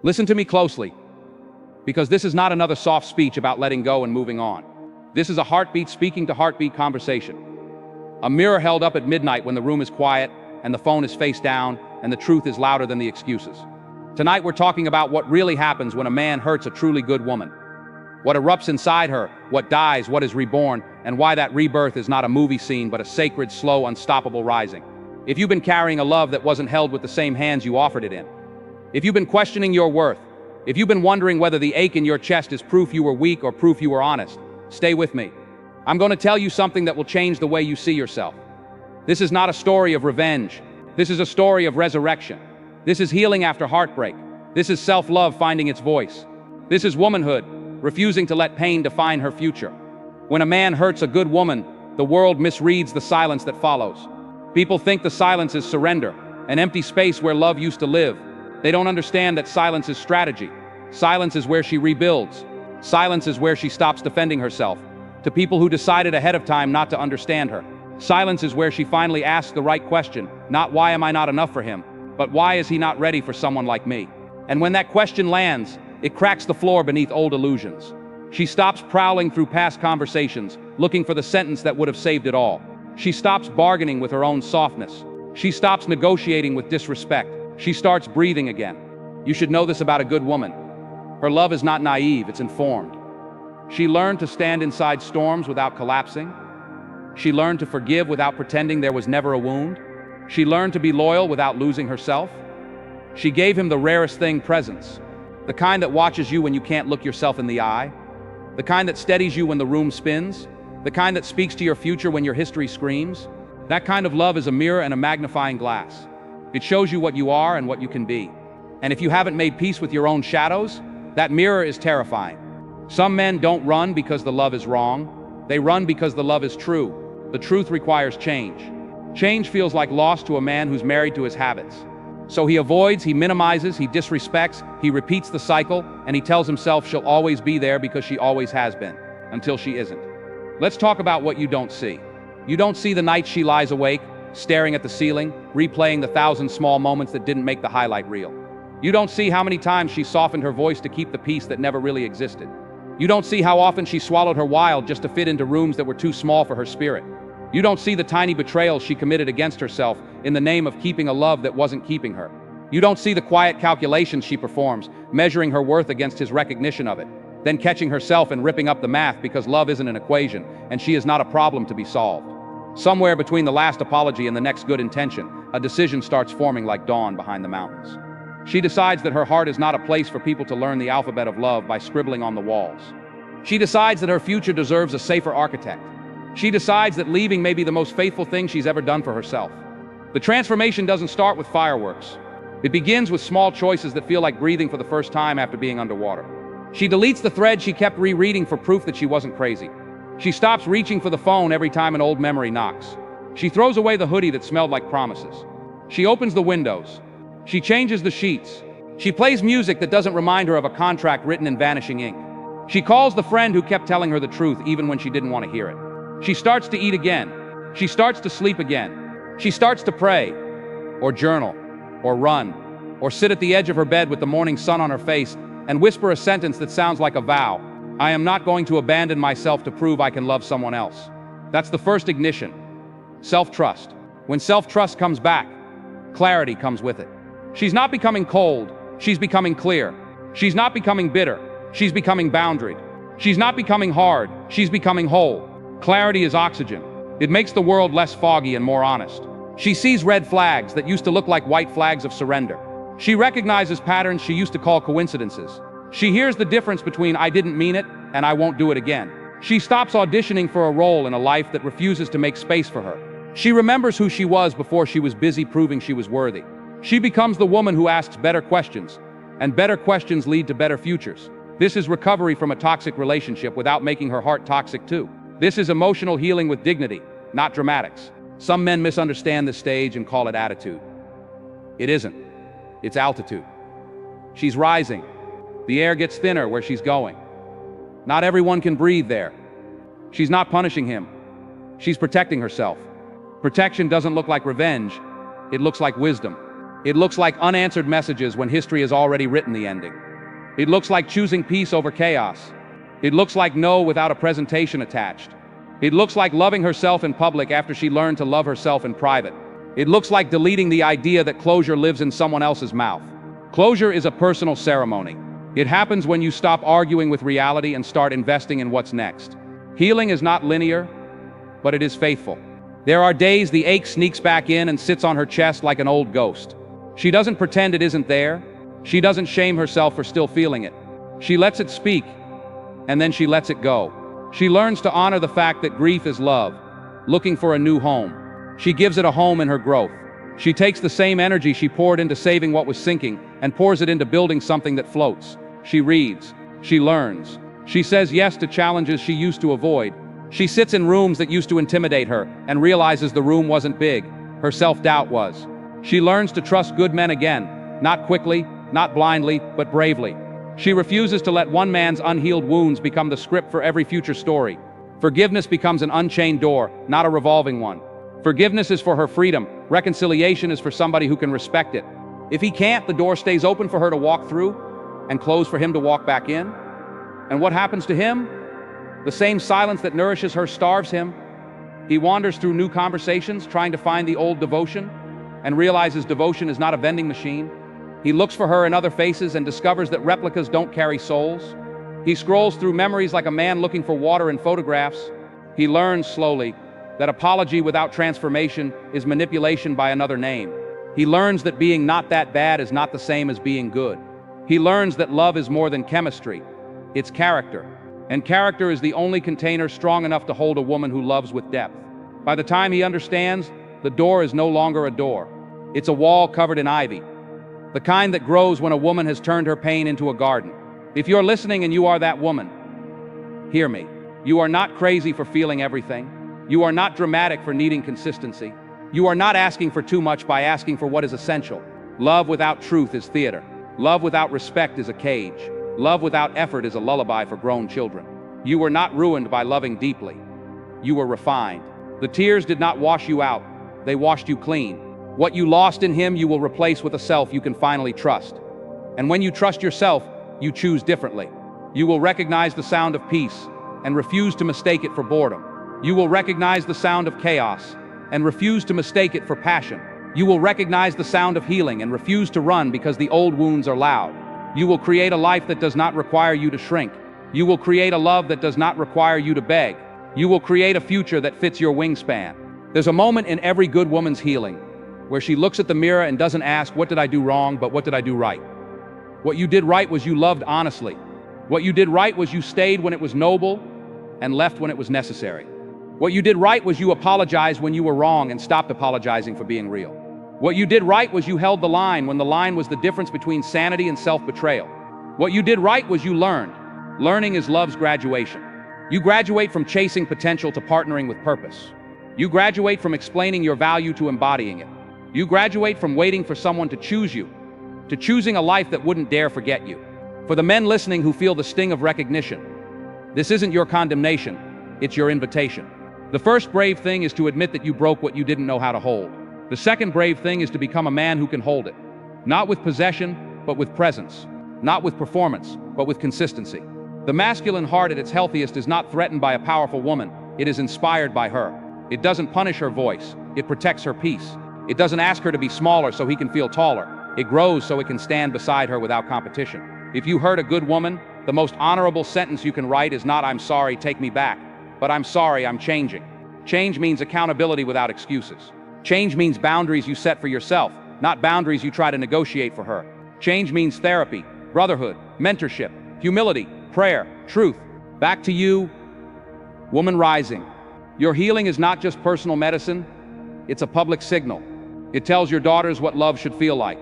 Listen to me closely, because this is not another soft speech about letting go and moving on. This is a heartbeat speaking to heartbeat conversation. A mirror held up at midnight when the room is quiet and the phone is face down and the truth is louder than the excuses. Tonight we're talking about what really happens when a man hurts a truly good woman. What erupts inside her, what dies, what is reborn, and why that rebirth is not a movie scene but a sacred, slow, unstoppable rising. If you've been carrying a love that wasn't held with the same hands you offered it in, if you've been questioning your worth, if you've been wondering whether the ache in your chest is proof you were weak or proof you were honest, stay with me. I'm going to tell you something that will change the way you see yourself. This is not a story of revenge. This is a story of resurrection. This is healing after heartbreak. This is self-love finding its voice. This is womanhood, refusing to let pain define her future. When a man hurts a good woman, the world misreads the silence that follows. People think the silence is surrender, an empty space where love used to live. They don't understand that silence is strategy. Silence is where she rebuilds. Silence is where she stops defending herself. To people who decided ahead of time not to understand her, silence is where she finally asks the right question, not why am I not enough for him, but why is he not ready for someone like me? And when that question lands, it cracks the floor beneath old illusions. She stops prowling through past conversations, looking for the sentence that would have saved it all. She stops bargaining with her own softness. She stops negotiating with disrespect. She starts breathing again. You should know this about a good woman. Her love is not naive, it's informed. She learned to stand inside storms without collapsing. She learned to forgive without pretending there was never a wound. She learned to be loyal without losing herself. She gave him the rarest thing, presence. The kind that watches you when you can't look yourself in the eye. The kind that steadies you when the room spins. The kind that speaks to your future when your history screams. That kind of love is a mirror and a magnifying glass. It shows you what you are and what you can be. And if you haven't made peace with your own shadows, that mirror is terrifying. Some men don't run because the love is wrong. They run because the love is true. The truth requires change. Change feels like loss to a man who's married to his habits. So he avoids, he minimizes, he disrespects, he repeats the cycle, and he tells himself she'll always be there because she always has been, until she isn't. Let's talk about what you don't see. You don't see the nights she lies awake, staring at the ceiling, replaying the 1,000 small moments that didn't make the highlight reel. You don't see how many times she softened her voice to keep the peace that never really existed. You don't see how often she swallowed her wild just to fit into rooms that were too small for her spirit. You don't see the tiny betrayals she committed against herself in the name of keeping a love that wasn't keeping her. You don't see the quiet calculations she performs, measuring her worth against his recognition of it, then catching herself and ripping up the math because love isn't an equation, and she is not a problem to be solved. Somewhere between the last apology and the next good intention, a decision starts forming like dawn behind the mountains. She decides that her heart is not a place for people to learn the alphabet of love by scribbling on the walls. She decides that her future deserves a safer architect. She decides that leaving may be the most faithful thing she's ever done for herself. The transformation doesn't start with fireworks. It begins with small choices that feel like breathing for the first time after being underwater. She deletes the thread she kept rereading for proof that she wasn't crazy. She stops reaching for the phone every time an old memory knocks. She throws away the hoodie that smelled like promises. She opens the windows. She changes the sheets. She plays music that doesn't remind her of a contract written in vanishing ink. She calls the friend who kept telling her the truth even when she didn't want to hear it. She starts to eat again. She starts to sleep again. She starts to pray, or journal, or run, or sit at the edge of her bed with the morning sun on her face and whisper a sentence that sounds like a vow. I am not going to abandon myself to prove I can love someone else. That's the first ignition. Self-trust. When self-trust comes back, clarity comes with it. She's not becoming cold, she's becoming clear. She's not becoming bitter, she's becoming boundaried. She's not becoming hard, she's becoming whole. Clarity is oxygen. It makes the world less foggy and more honest. She sees red flags that used to look like white flags of surrender. She recognizes patterns she used to call coincidences. She hears the difference between I didn't mean it and I won't do it again. She stops auditioning for a role in a life that refuses to make space for her. She remembers who she was before she was busy proving she was worthy. She becomes the woman who asks better questions, and better questions lead to better futures. This is recovery from a toxic relationship without making her heart toxic too. This is emotional healing with dignity, not dramatics. Some men misunderstand this stage and call it attitude. It isn't. It's altitude. She's rising. The air gets thinner where she's going. Not everyone can breathe there. She's not punishing him. She's protecting herself. Protection doesn't look like revenge. It looks like wisdom. It looks like unanswered messages when history has already written the ending. It looks like choosing peace over chaos. It looks like no without a presentation attached. It looks like loving herself in public after she learned to love herself in private. It looks like deleting the idea that closure lives in someone else's mouth. Closure is a personal ceremony. It happens when you stop arguing with reality and start investing in what's next. Healing is not linear, but it is faithful. There are days the ache sneaks back in and sits on her chest like an old ghost. She doesn't pretend it isn't there. She doesn't shame herself for still feeling it. She lets it speak, and then she lets it go. She learns to honor the fact that grief is love, looking for a new home. She gives it a home in her growth. She takes the same energy she poured into saving what was sinking and pours it into building something that floats. She reads. She learns. She says yes to challenges she used to avoid. She sits in rooms that used to intimidate her and realizes the room wasn't big. Her self-doubt was. She learns to trust good men again, not quickly, not blindly, but bravely. She refuses to let one man's unhealed wounds become the script for every future story. Forgiveness becomes an unchained door, not a revolving one. Forgiveness is for her freedom. Reconciliation is for somebody who can respect it. If he can't, the door stays open for her to walk through and closed for him to walk back in. And what happens to him? The same silence that nourishes her starves him. He wanders through new conversations, trying to find the old devotion, and realizes devotion is not a vending machine. He looks for her in other faces and discovers that replicas don't carry souls. He scrolls through memories like a man looking for water in photographs. He learns slowly that apology without transformation is manipulation by another name. He learns that being not that bad is not the same as being good. He learns that love is more than chemistry. It's character. And character is the only container strong enough to hold a woman who loves with depth. By the time he understands, the door is no longer a door. It's a wall covered in ivy. The kind that grows when a woman has turned her pain into a garden. If you're listening and you are that woman, hear me. You are not crazy for feeling everything. You are not dramatic for needing consistency. You are not asking for too much by asking for what is essential. Love without truth is theater. Love without respect is a cage. Love without effort is a lullaby for grown children. You were not ruined by loving deeply. You were refined. The tears did not wash you out. They washed you clean. What you lost in him, you will replace with a self you can finally trust. And when you trust yourself, you choose differently. You will recognize the sound of peace and refuse to mistake it for boredom. You will recognize the sound of chaos and refuse to mistake it for passion. You will recognize the sound of healing and refuse to run because the old wounds are loud. You will create a life that does not require you to shrink. You will create a love that does not require you to beg. You will create a future that fits your wingspan. There's a moment in every good woman's healing where she looks at the mirror and doesn't ask, what did I do wrong, but what did I do right? What you did right was you loved honestly. What you did right was you stayed when it was noble and left when it was necessary. What you did right was you apologized when you were wrong and stopped apologizing for being real. What you did right was you held the line when the line was the difference between sanity and self-betrayal. What you did right was you learned. Learning is love's graduation. You graduate from chasing potential to partnering with purpose. You graduate from explaining your value to embodying it. You graduate from waiting for someone to choose you, to choosing a life that wouldn't dare forget you. For the men listening who feel the sting of recognition, this isn't your condemnation, it's your invitation. The first brave thing is to admit that you broke what you didn't know how to hold. The second brave thing is to become a man who can hold it. Not with possession, but with presence. Not with performance, but with consistency. The masculine heart at its healthiest is not threatened by a powerful woman, it is inspired by her. It doesn't punish her voice, it protects her peace. It doesn't ask her to be smaller so he can feel taller. It grows so it can stand beside her without competition. If you hurt a good woman, the most honorable sentence you can write is not "I'm sorry, take me back," but "I'm sorry, I'm changing." Change means accountability without excuses. Change means boundaries you set for yourself, not boundaries you try to negotiate for her. Change means therapy, brotherhood, mentorship, humility, prayer, truth. Back to you, woman rising. Your healing is not just personal medicine, it's a public signal. It tells your daughters what love should feel like.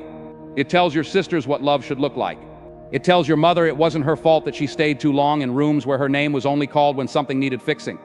It tells your sisters what love should look like. It tells your mother it wasn't her fault that she stayed too long in rooms where her name was only called when something needed fixing.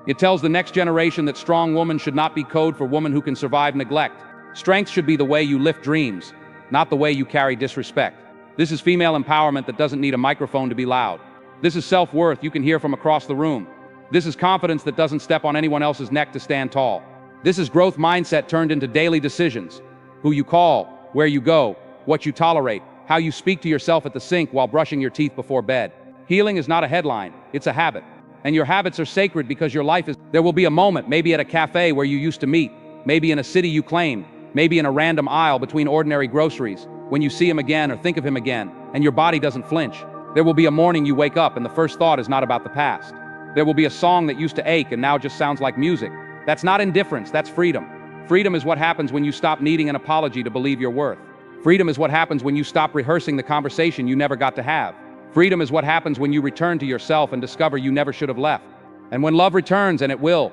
It tells the next generation that strong woman should not be code for woman who can survive neglect. Strength should be the way you lift dreams, not the way you carry disrespect. This is female empowerment that doesn't need a microphone to be loud. This is self-worth you can hear from across the room. This is confidence that doesn't step on anyone else's neck to stand tall. This is growth mindset turned into daily decisions. Who you call, where you go, what you tolerate, how you speak to yourself at the sink while brushing your teeth before bed. Healing is not a headline, it's a habit. And your habits are sacred because your life is. There will be a moment, maybe at a cafe where you used to meet, maybe in a city you claimed, maybe in a random aisle between ordinary groceries, when you see him again or think of him again, and your body doesn't flinch. There will be a morning you wake up and the first thought is not about the past. There will be a song that used to ache and now just sounds like music. That's not indifference, that's freedom. Freedom is what happens when you stop needing an apology to believe your worth. Freedom is what happens when you stop rehearsing the conversation you never got to have. Freedom is what happens when you return to yourself and discover you never should have left. And when love returns, and it will,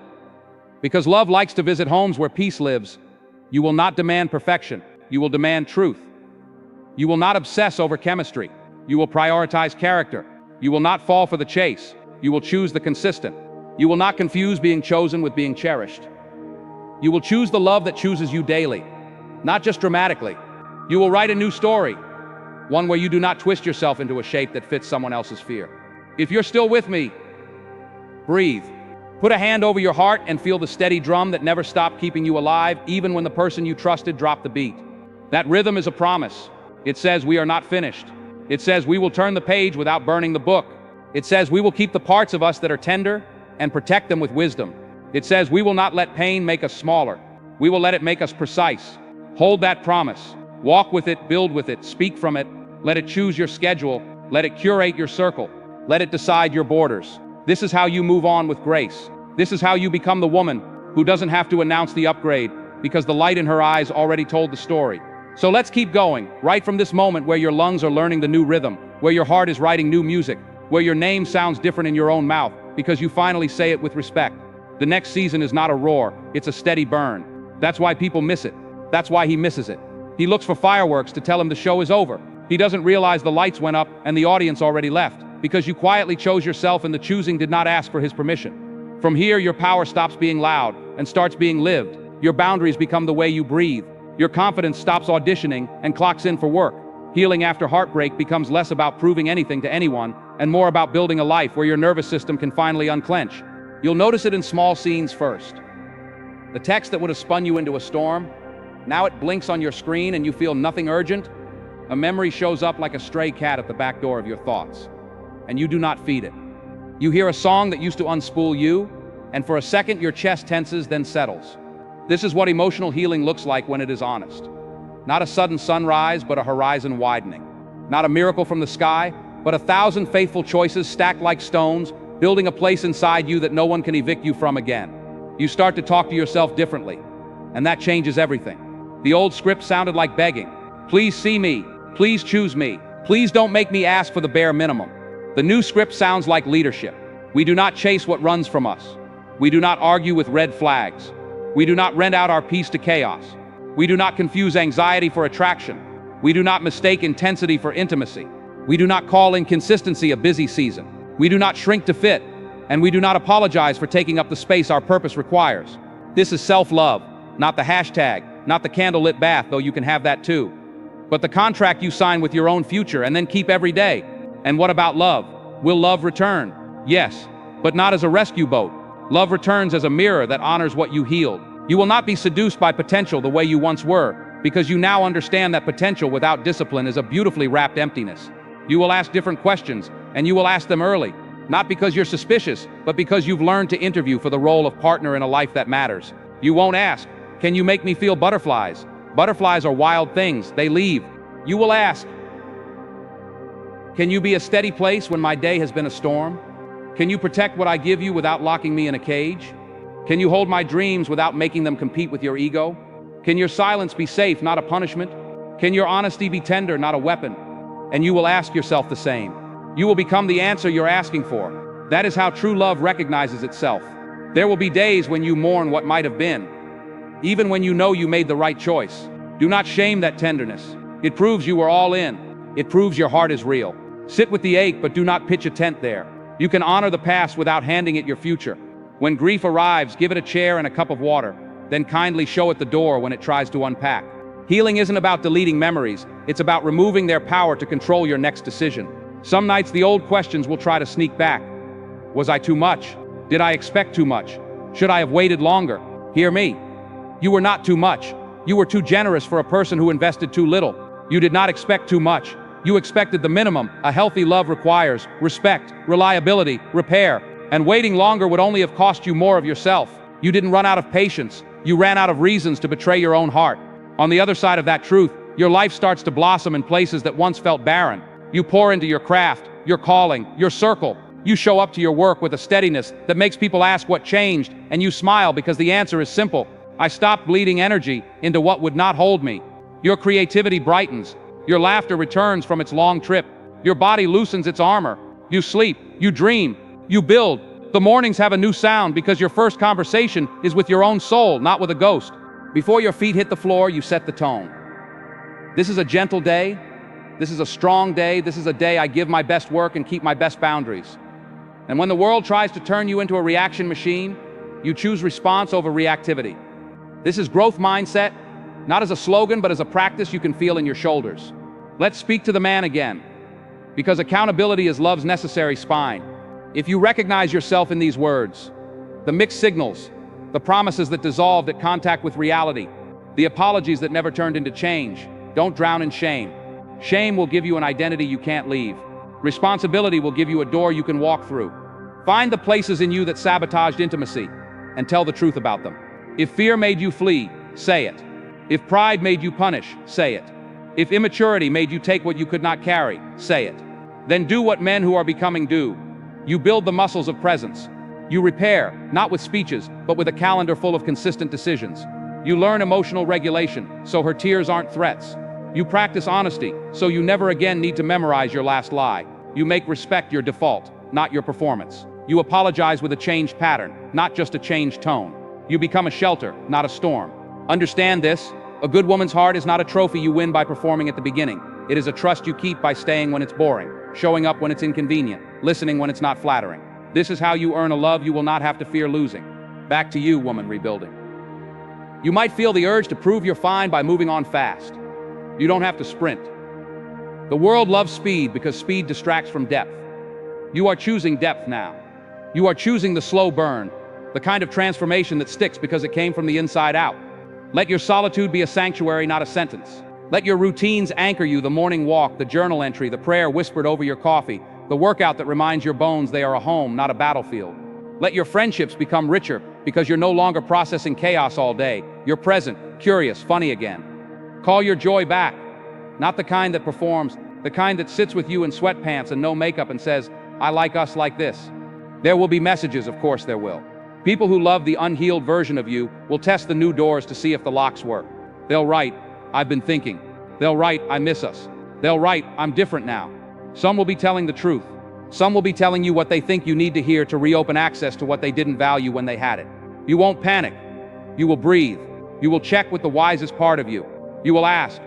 because love likes to visit homes where peace lives, you will not demand perfection, you will demand truth. You will not obsess over chemistry, you will prioritize character. You will not fall for the chase, you will choose the consistent. You will not confuse being chosen with being cherished. You will choose the love that chooses you daily, not just dramatically. You will write a new story, one where you do not twist yourself into a shape that fits someone else's fear. If you're still with me, breathe. Put a hand over your heart and feel the steady drum that never stopped keeping you alive, even when the person you trusted dropped the beat. That rhythm is a promise. It says we are not finished. It says we will turn the page without burning the book. It says we will keep the parts of us that are tender and protect them with wisdom. It says we will not let pain make us smaller. We will let it make us precise. Hold that promise. Walk with it, build with it, speak from it. Let it choose your schedule. Let it curate your circle. Let it decide your borders. This is how you move on with grace. This is how you become the woman who doesn't have to announce the upgrade because the light in her eyes already told the story. So let's keep going, right from this moment where your lungs are learning the new rhythm, where your heart is writing new music, where your name sounds different in your own mouth because you finally say it with respect. The next season is not a roar, it's a steady burn. That's why people miss it. That's why he misses it. He looks for fireworks to tell him the show is over. He doesn't realize the lights went up and the audience already left, because you quietly chose yourself and the choosing did not ask for his permission. From here, your power stops being loud and starts being lived. Your boundaries become the way you breathe. Your confidence stops auditioning and clocks in for work. Healing after heartbreak becomes less about proving anything to anyone and more about building a life where your nervous system can finally unclench. You'll notice it in small scenes first. The text that would have spun you into a storm, now it blinks on your screen and you feel nothing urgent. A memory shows up like a stray cat at the back door of your thoughts, and you do not feed it. You hear a song that used to unspool you, and for a second your chest tenses, then settles. This is what emotional healing looks like when it is honest. Not a sudden sunrise, but a horizon widening. Not a miracle from the sky, but 1,000 faithful choices stacked like stones, building a place inside you that no one can evict you from again. You start to talk to yourself differently, and that changes everything. The old script sounded like begging. Please see me. Please choose me. Please don't make me ask for the bare minimum. The new script sounds like leadership. We do not chase what runs from us. We do not argue with red flags. We do not rent out our peace to chaos. We do not confuse anxiety for attraction. We do not mistake intensity for intimacy. We do not call inconsistency a busy season. We do not shrink to fit, and we do not apologize for taking up the space our purpose requires. This is self-love, not the hashtag, not the candlelit bath, though you can have that too. But the contract you sign with your own future and then keep every day. And what about love? Will love return? Yes, but not as a rescue boat. Love returns as a mirror that honors what you healed. You will not be seduced by potential the way you once were, because you now understand that potential without discipline is a beautifully wrapped emptiness. You will ask different questions, and you will ask them early, not because you're suspicious, but because you've learned to interview for the role of partner in a life that matters. You won't ask, can you make me feel butterflies? Butterflies are wild things, they leave. You will ask, can you be a steady place when my day has been a storm? Can you protect what I give you without locking me in a cage? Can you hold my dreams without making them compete with your ego? Can your silence be safe, not a punishment? Can your honesty be tender, not a weapon? And you will ask yourself the same. You will become the answer you're asking for. That is how true love recognizes itself. There will be days when you mourn what might have been, even when you know you made the right choice. Do not shame that tenderness. It proves you were all in. It proves your heart is real. Sit with the ache, but do not pitch a tent there. You can honor the past without handing it your future. When grief arrives, give it a chair and a cup of water, then kindly show it the door when it tries to unpack. Healing isn't about deleting memories, it's about removing their power to control your next decision. Some nights the old questions will try to sneak back. Was I too much? Did I expect too much? Should I have waited longer? Hear me. You were not too much. You were too generous for a person who invested too little. You did not expect too much. You expected the minimum a healthy love requires: respect, reliability, repair. And waiting longer would only have cost you more of yourself. You didn't run out of patience. You ran out of reasons to betray your own heart. On the other side of that truth, your life starts to blossom in places that once felt barren. You pour into your craft, your calling, your circle. You show up to your work with a steadiness that makes people ask what changed, and you smile because the answer is simple. I stopped bleeding energy into what would not hold me. Your creativity brightens. Your laughter returns from its long trip. Your body loosens its armor. You sleep, you dream, you build. The mornings have a new sound because your first conversation is with your own soul, not with a ghost. Before your feet hit the floor, you set the tone. This is a gentle day. This is a strong day. This is a day I give my best work and keep my best boundaries. And when the world tries to turn you into a reaction machine, you choose response over reactivity. This is growth mindset, not as a slogan, but as a practice you can feel in your shoulders. Let's speak to the man again, because accountability is love's necessary spine. If you recognize yourself in these words, the mixed signals, the promises that dissolved at contact with reality, the apologies that never turned into change, don't drown in shame. Shame will give you an identity you can't leave. Responsibility will give you a door you can walk through. Find the places in you that sabotaged intimacy and tell the truth about them. If fear made you flee, say it. If pride made you punish, say it. If immaturity made you take what you could not carry, say it. Then do what men who are becoming do. You build the muscles of presence. You repair, not with speeches, but with a calendar full of consistent decisions. You learn emotional regulation, so her tears aren't threats. You practice honesty, so you never again need to memorize your last lie. You make respect your default, not your performance. You apologize with a changed pattern, not just a changed tone. You become a shelter, not a storm. Understand this: a good woman's heart is not a trophy you win by performing at the beginning. It is a trust you keep by staying when it's boring, showing up when it's inconvenient, listening when it's not flattering. This is how you earn a love you will not have to fear losing. Back to you, woman rebuilding. You might feel the urge to prove you're fine by moving on fast. You don't have to sprint. The world loves speed because speed distracts from depth. You are choosing depth now. You are choosing the slow burn, the kind of transformation that sticks because it came from the inside out. Let your solitude be a sanctuary, not a sentence. Let your routines anchor you: the morning walk, the journal entry, the prayer whispered over your coffee, the workout that reminds your bones they are a home, not a battlefield. Let your friendships become richer because you're no longer processing chaos all day. You're present, curious, funny again. Call your joy back, not the kind that performs, the kind that sits with you in sweatpants and no makeup and says, "I like us like this." There will be messages, of course there will. People who love the unhealed version of you will test the new doors to see if the locks work. They'll write, "I've been thinking." They'll write, "I miss us." They'll write, "I'm different now." Some will be telling the truth. Some will be telling you what they think you need to hear to reopen access to what they didn't value when they had it. You won't panic. You will breathe. You will check with the wisest part of you. You will ask,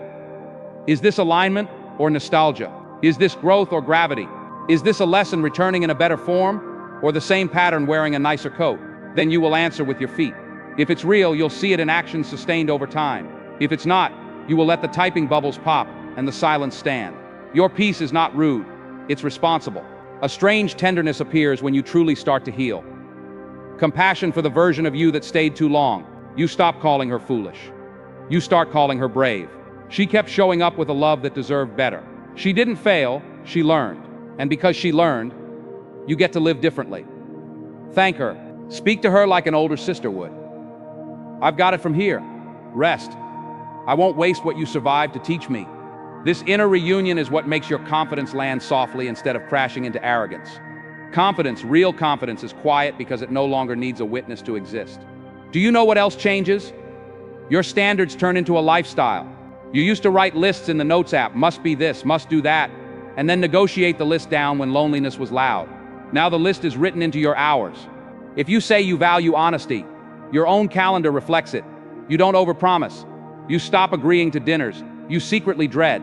is this alignment or nostalgia? Is this growth or gravity? Is this a lesson returning in a better form, or the same pattern wearing a nicer coat? Then you will answer with your feet. If it's real, you'll see it in action sustained over time. If it's not, you will let the typing bubbles pop and the silence stand. Your peace is not rude, it's responsible. A strange tenderness appears when you truly start to heal. Compassion for the version of you that stayed too long. You stop calling her foolish. You start calling her brave. She kept showing up with a love that deserved better. She didn't fail, she learned. And because she learned, you get to live differently. Thank her. Speak to her like an older sister would. I've got it from here. Rest. I won't waste what you survived to teach me. This inner reunion is what makes your confidence land softly instead of crashing into arrogance. Confidence, real confidence, is quiet because it no longer needs a witness to exist. Do you know what else changes? Your standards turn into a lifestyle. You used to write lists in the Notes app: must be this, must do that, and then negotiate the list down when loneliness was loud. Now the list is written into your hours. If you say you value honesty, your own calendar reflects it. You don't overpromise. You stop agreeing to dinners you secretly dread.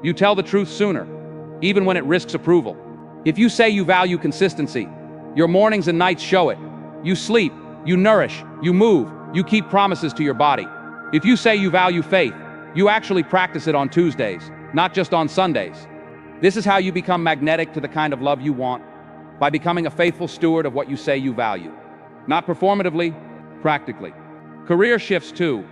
You tell the truth sooner, even when it risks approval. If you say you value consistency, your mornings and nights show it. You sleep, you nourish, you move, you keep promises to your body. If you say you value faith, you actually practice it on Tuesdays, not just on Sundays. This is how you become magnetic to the kind of love you want, by becoming a faithful steward of what you say you value. Not performatively, practically. Career shifts too.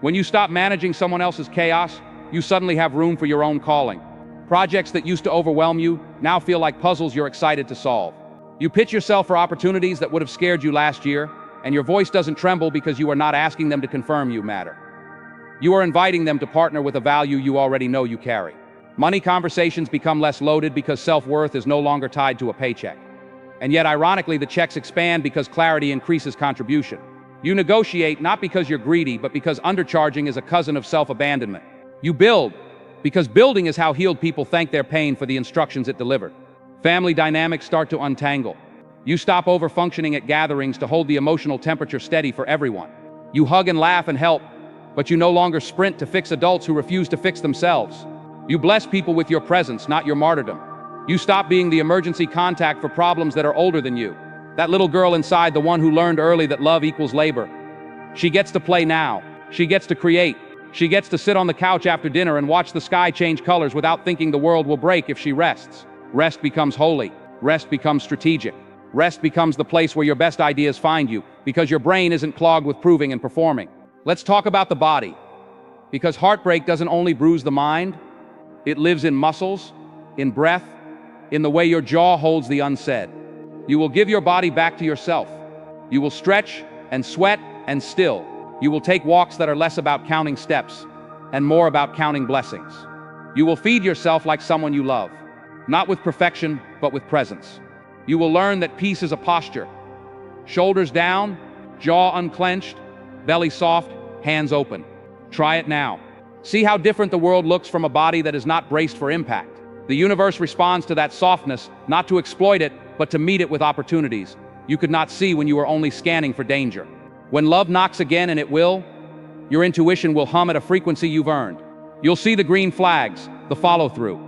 When you stop managing someone else's chaos, you suddenly have room for your own calling. Projects that used to overwhelm you now feel like puzzles you're excited to solve. You pitch yourself for opportunities that would have scared you last year, and your voice doesn't tremble because you are not asking them to confirm you matter. You are inviting them to partner with a value you already know you carry. Money conversations become less loaded because self-worth is no longer tied to a paycheck. And yet, ironically, the checks expand because clarity increases contribution. You negotiate not because you're greedy, but because undercharging is a cousin of self-abandonment. You build because building is how healed people thank their pain for the instructions it delivered. Family dynamics start to untangle. You stop over-functioning at gatherings to hold the emotional temperature steady for everyone. You hug and laugh and help, but you no longer sprint to fix adults who refuse to fix themselves. You bless people with your presence, not your martyrdom. You stop being the emergency contact for problems that are older than you. That little girl inside, the one who learned early that love equals labor. She gets to play now. She gets to create. She gets to sit on the couch after dinner and watch the sky change colors without thinking the world will break if she rests. Rest becomes holy. Rest becomes strategic. Rest becomes the place where your best ideas find you, because your brain isn't clogged with proving and performing. Let's talk about the body. Because heartbreak doesn't only bruise the mind, it lives in muscles, in breath, in the way your jaw holds the unsaid. You will give your body back to yourself. You will stretch and sweat and still. You will take walks that are less about counting steps and more about counting blessings. You will feed yourself like someone you love, not with perfection, but with presence. You will learn that peace is a posture. Shoulders down, jaw unclenched, belly soft, hands open. Try it now. See how different the world looks from a body that is not braced for impact. The universe responds to that softness, not to exploit it, but to meet it with opportunities you could not see when you were only scanning for danger. When love knocks again, and it will, your intuition will hum at a frequency you've earned. You'll see the green flags, the follow-through,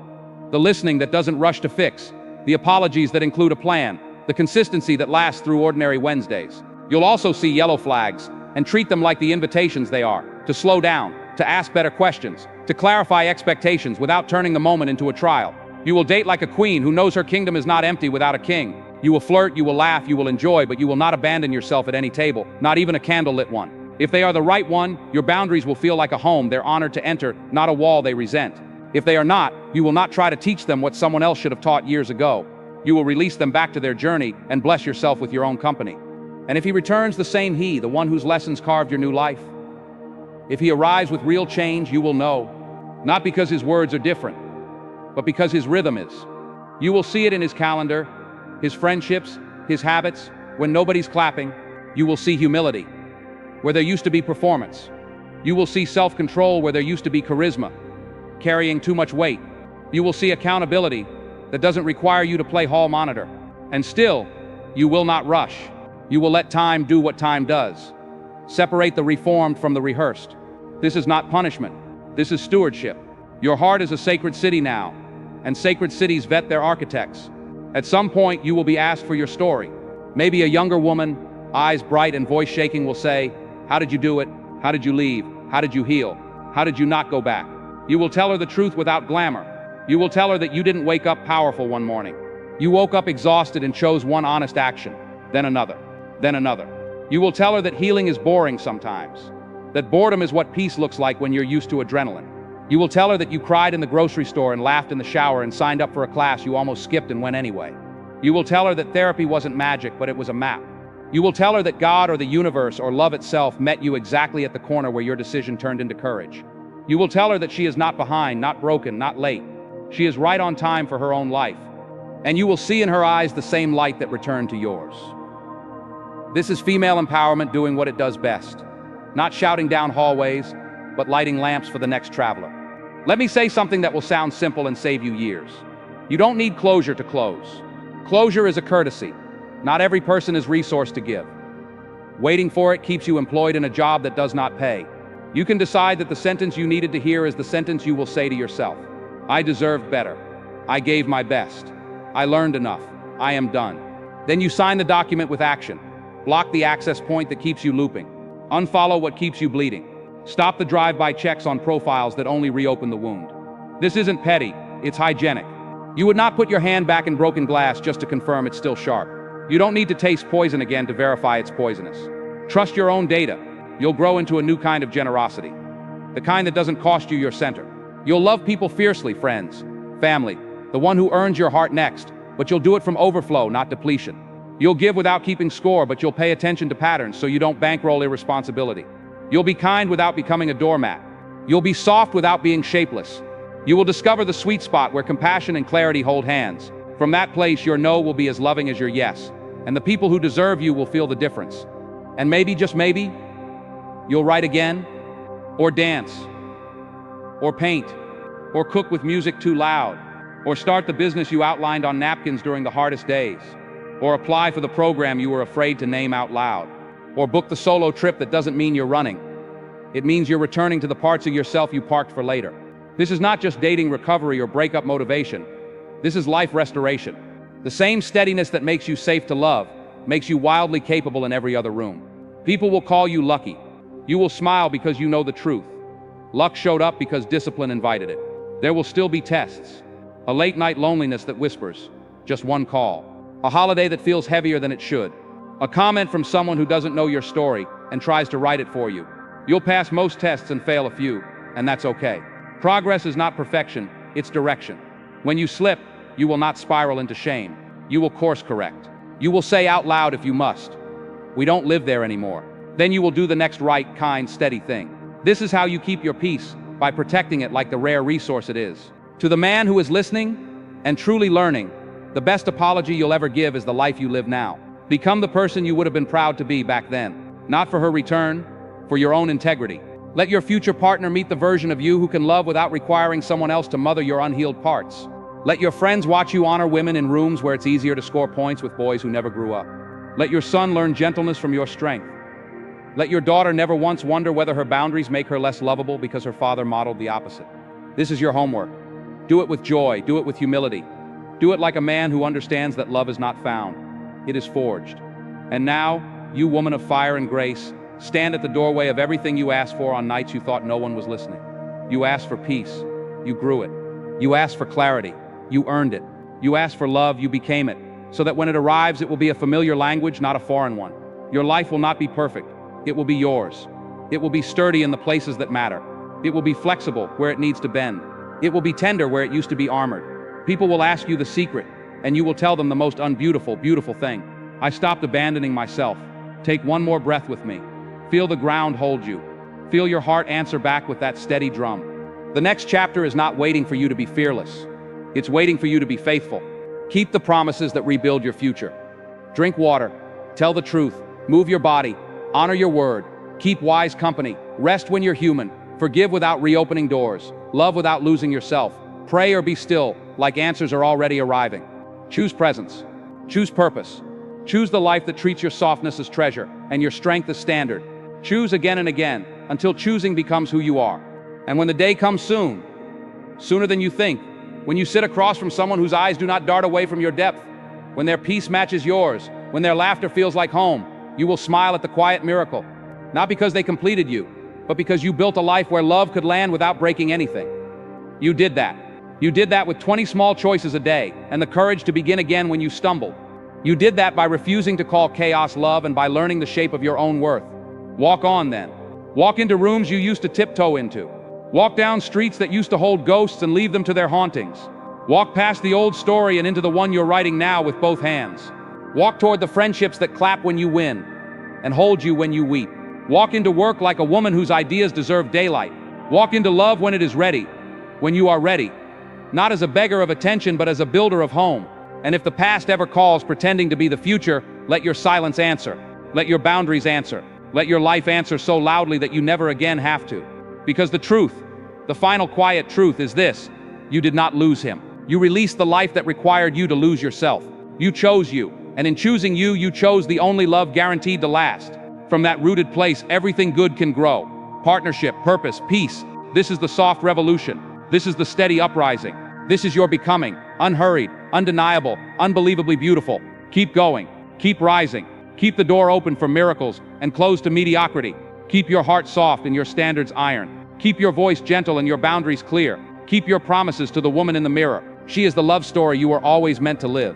the listening that doesn't rush to fix, the apologies that include a plan, the consistency that lasts through ordinary Wednesdays. You'll also see yellow flags, and treat them like the invitations they are, to slow down, to ask better questions, to clarify expectations without turning the moment into a trial. You will date like a queen who knows her kingdom is not empty without a king. You will flirt, you will laugh, you will enjoy, but you will not abandon yourself at any table, not even a candlelit one. If they are the right one, your boundaries will feel like a home they're honored to enter, not a wall they resent. If they are not, you will not try to teach them what someone else should have taught years ago. You will release them back to their journey and bless yourself with your own company. And if he returns, the same he, the one whose lessons carved your new life. If he arrives with real change, you will know, not because his words are different, but because his rhythm is. You will see it in his calendar, his friendships, his habits. When nobody's clapping, you will see humility, where there used to be performance. You will see self-control where there used to be charisma, carrying too much weight. You will see accountability that doesn't require you to play hall monitor. And still, you will not rush. You will let time do what time does. Separate the reformed from the rehearsed. This is not punishment. This is stewardship. Your heart is a sacred city now, and sacred cities vet their architects. At some point, you will be asked for your story. Maybe a younger woman, eyes bright and voice shaking, will say, "How did you do it? How did you leave? How did you heal? How did you not go back?" You will tell her the truth without glamour. You will tell her that you didn't wake up powerful one morning. You woke up exhausted and chose one honest action, then another, then another. You will tell her that healing is boring sometimes, that boredom is what peace looks like when you're used to adrenaline. You will tell her that you cried in the grocery store and laughed in the shower and signed up for a class you almost skipped and went anyway. You will tell her that therapy wasn't magic, but it was a map. You will tell her that God or the universe or love itself met you exactly at the corner where your decision turned into courage. You will tell her that she is not behind, not broken, not late. She is right on time for her own life. And you will see in her eyes the same light that returned to yours. This is female empowerment doing what it does best. Not shouting down hallways, but lighting lamps for the next traveler. Let me say something that will sound simple and save you years. You don't need closure to close. Closure is a courtesy. Not every person is resourced to give. Waiting for it keeps you employed in a job that does not pay. You can decide that the sentence you needed to hear is the sentence you will say to yourself. I deserved better. I gave my best. I learned enough. I am done. Then you sign the document with action. Block the access point that keeps you looping. Unfollow what keeps you bleeding. Stop the drive-by checks on profiles that only reopen the wound. This isn't petty, it's hygienic. You would not put your hand back in broken glass just to confirm it's still sharp. You don't need to taste poison again to verify it's poisonous. Trust your own data. You'll grow into a new kind of generosity. the kind that doesn't cost you your center. You'll love people fiercely, friends, family, the one who earns your heart next, but you'll do it from overflow, not depletion. You'll give without keeping score, but you'll pay attention to patterns so you don't bankroll irresponsibility. You'll be kind without becoming a doormat. You'll be soft without being shapeless. You will discover the sweet spot where compassion and clarity hold hands. From that place, your no will be as loving as your yes, and the people who deserve you will feel the difference. And maybe, just maybe, you'll write again, or dance, or paint, or cook with music too loud, or start the business you outlined on napkins during the hardest days, or apply for the program you were afraid to name out loud, or book the solo trip that doesn't mean you're running. It means you're returning to the parts of yourself you parked for later. This is not just dating recovery or breakup motivation. This is life restoration. The same steadiness that makes you safe to love makes you wildly capable in every other room. People will call you lucky. You will smile because you know the truth. Luck showed up because discipline invited it. There will still be tests. A late-night loneliness that whispers, just one call. A holiday that feels heavier than it should. A comment from someone who doesn't know your story and tries to write it for you. You'll pass most tests and fail a few, and that's okay. Progress is not perfection, it's direction. When you slip, you will not spiral into shame. You will course correct. You will say out loud if you must, "We don't live there anymore." Then you will do the next right, kind, steady thing. This is how you keep your peace, by protecting it like the rare resource it is. To the man who is listening and truly learning, the best apology you'll ever give is the life you live now. Become the person you would have been proud to be back then. Not for her return, for your own integrity. Let your future partner meet the version of you who can love without requiring someone else to mother your unhealed parts. Let your friends watch you honor women in rooms where it's easier to score points with boys who never grew up. Let your son learn gentleness from your strength. Let your daughter never once wonder whether her boundaries make her less lovable because her father modeled the opposite. This is your homework. Do it with joy, do it with humility. Do it like a man who understands that love is not found, it is forged. And now, you woman of fire and grace, stand at the doorway of everything you asked for on nights you thought no one was listening. You asked for peace, you grew it. You asked for clarity, you earned it. You asked for love, you became it. So that when it arrives, it will be a familiar language, not a foreign one. Your life will not be perfect. It will be yours. It will be sturdy in the places that matter. It will be flexible where it needs to bend. It will be tender where it used to be armored. People will ask you the secret, and you will tell them the most unbeautiful, beautiful thing. I stopped abandoning myself. Take one more breath with me. Feel the ground hold you. Feel your heart answer back with that steady drum. The next chapter is not waiting for you to be fearless. It's waiting for you to be faithful. Keep the promises that rebuild your future. Drink water. Tell the truth. Move your body. Honor your word. Keep wise company. Rest when you're human. Forgive without reopening doors. Love without losing yourself. Pray or be still, like answers are already arriving. Choose presence. Choose purpose. Choose the life that treats your softness as treasure and your strength as standard. Choose again and again, until choosing becomes who you are. And when the day comes soon, sooner than you think, when you sit across from someone whose eyes do not dart away from your depth, when their peace matches yours, when their laughter feels like home, you will smile at the quiet miracle. Not because they completed you, but because you built a life where love could land without breaking anything. You did that. You did that with 20 small choices a day, and the courage to begin again when you stumbled. You did that by refusing to call chaos love and by learning the shape of your own worth. Walk on then. Walk into rooms you used to tiptoe into. Walk down streets that used to hold ghosts and leave them to their hauntings. Walk past the old story and into the one you're writing now with both hands. Walk toward the friendships that clap when you win and hold you when you weep. Walk into work like a woman whose ideas deserve daylight. Walk into love when it is ready, when you are ready. Not as a beggar of attention, but as a builder of home. And if the past ever calls pretending to be the future, let your silence answer. Let your boundaries answer. Let your life answer so loudly that you never again have to. Because the truth, the final quiet truth is this: you did not lose him. You released the life that required you to lose yourself. You chose you, and in choosing you, you chose the only love guaranteed to last. From that rooted place, everything good can grow. Partnership, purpose, peace. This is the soft revolution. This is the steady uprising. This is your becoming, unhurried, undeniable, unbelievably beautiful. Keep going, keep rising, keep the door open for miracles and closed to mediocrity. Keep your heart soft and your standards iron. Keep your voice gentle and your boundaries clear. Keep your promises to the woman in the mirror. She is the love story you were always meant to live.